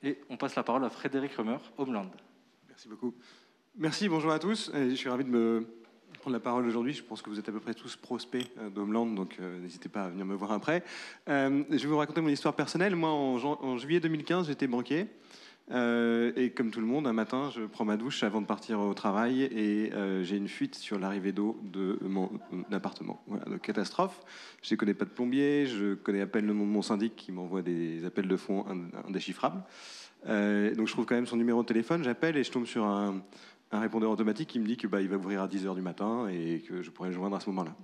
Et on passe la parole à Frédéric Römer, Homeland. Merci beaucoup. Merci, bonjour à tous. Je suis ravi de me prendre la parole aujourd'hui. Je pense que vous êtes à peu près tous prospects d'Homeland, donc n'hésitez pas à venir me voir après. Je vais vous raconter mon histoire personnelle. Moi, en juillet 2015, j'étais banquier. Et comme tout le monde, un matin, je prends ma douche avant de partir au travail et j'ai une fuite sur l'arrivée d'eau de mon appartement. Voilà, donc catastrophe. Je ne connais pas de plombier, je connais à peine le nom de mon syndic qui m'envoie des appels de fonds indéchiffrables. Donc je trouve quand même son numéro de téléphone, j'appelle et je tombe sur un répondeur automatique qui me dit que il va ouvrir à 10h du matin et que je pourrais le joindre à ce moment-là.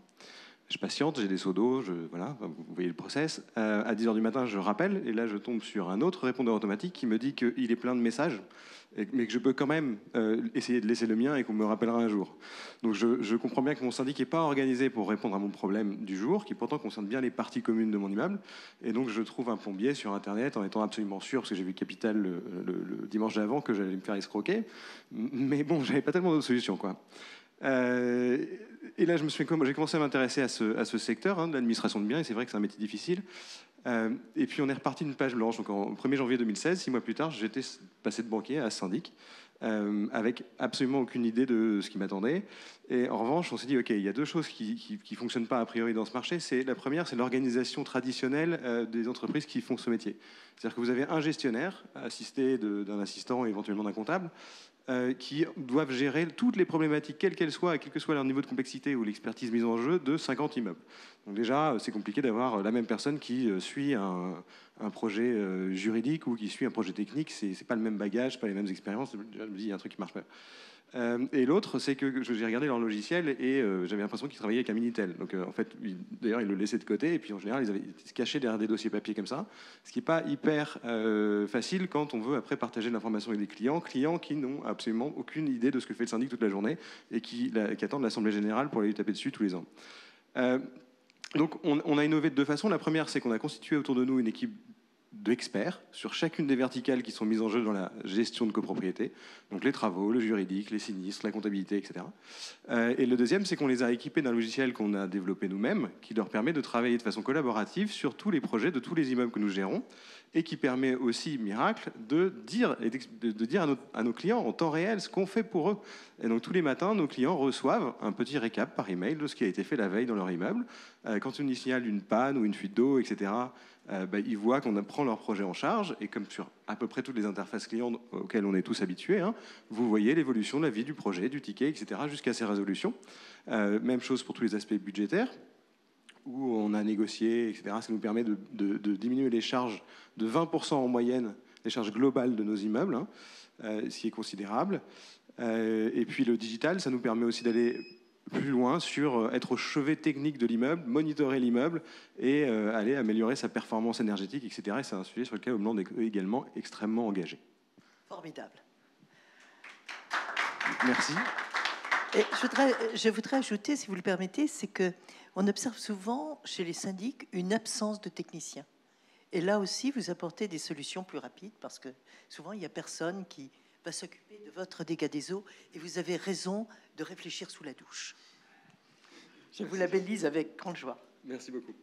Je patiente, j'ai des seaux d'eau, voilà, vous voyez le process. À 10h du matin, je rappelle, et là, je tombe sur un autre répondeur automatique qui me dit qu'il est plein de messages, mais que je peux quand même essayer de laisser le mien et qu'on me rappellera un jour. Donc je comprends bien que mon syndic n'est pas organisé pour répondre à mon problème du jour, qui pourtant concerne bien les parties communes de mon immeuble. Et donc je trouve un plombier sur Internet en étant absolument sûr, parce que j'ai vu Capital le dimanche d'avant, que j'allais me faire escroquer. Mais bon, j'avais pas tellement d'autres solutions, quoi. Et là, j'ai commencé à m'intéresser à ce secteur de l'administration de biens, et c'est vrai que c'est un métier difficile. Et puis on est reparti d'une page blanche. Donc en 1er janvier 2016, 6 mois plus tard, j'étais passé de banquier à syndic, avec absolument aucune idée de ce qui m'attendait. Et en revanche, on s'est dit, OK, il y a deux choses qui ne fonctionnent pas a priori dans ce marché. La première, c'est l'organisation traditionnelle des entreprises qui font ce métier. C'est-à-dire que vous avez un gestionnaire, assisté d'un assistant et éventuellement d'un comptable, qui doivent gérer toutes les problématiques, quelles qu'elles soient, quel que soit leur niveau de complexité ou l'expertise mise en jeu, de 50 immeubles. Donc déjà, c'est compliqué d'avoir la même personne qui suit un projet juridique ou qui suit un projet technique. C'est pas le même bagage, pas les mêmes expériences. Je me dis, il y a un truc qui marche pas. Et l'autre, c'est que j'ai regardé leur logiciel et j'avais l'impression qu'ils travaillaient avec un Minitel. Donc en fait, d'ailleurs, ils le laissaient de côté et puis en général, ils se cachaient derrière des dossiers papier comme ça, ce qui n'est pas hyper facile quand on veut après partager de l'information avec des clients qui n'ont absolument aucune idée de ce que fait le syndic toute la journée et qui attendent l'Assemblée Générale pour aller lui taper dessus tous les ans. Donc on a innové de deux façons. La première, c'est qu'on a constitué autour de nous une équipe d'experts sur chacune des verticales qui sont mises en jeu dans la gestion de copropriété, donc les travaux, le juridique, les sinistres, la comptabilité, etc. Et le deuxième, c'est qu'on les a équipés d'un logiciel qu'on a développé nous-mêmes, qui leur permet de travailler de façon collaborative sur tous les projets de tous les immeubles que nous gérons, et qui permet aussi, miracle, de dire à nos clients en temps réel ce qu'on fait pour eux. Et donc tous les matins, nos clients reçoivent un petit récap par email de ce qui a été fait la veille dans leur immeuble. Quand on y signale une panne ou une fuite d'eau, etc., ils voient qu'on prend leur projet en charge, et comme sur à peu près toutes les interfaces clients auxquelles on est tous habitués, vous voyez l'évolution de la vie du projet, du ticket, etc., jusqu'à ses résolutions. Même chose pour tous les aspects budgétaires, où on a négocié, etc. Ça nous permet de diminuer les charges de 20% en moyenne, les charges globales de nos immeubles, ce qui est considérable. Et puis le digital, ça nous permet aussi d'aller plus loin sur être au chevet technique de l'immeuble, monitorer l'immeuble et aller améliorer sa performance énergétique, etc. Et c'est un sujet sur lequel Homeland est également extrêmement engagé. Formidable. Merci. Et je voudrais ajouter, si vous le permettez, c'est qu'on observe souvent chez les syndics une absence de techniciens. Et là aussi, vous apportez des solutions plus rapides parce que souvent, il n'y a personne qui va s'occuper de votre dégât des eaux et vous avez raison de réfléchir sous la douche. Je vous labellise avec grande joie. Merci beaucoup.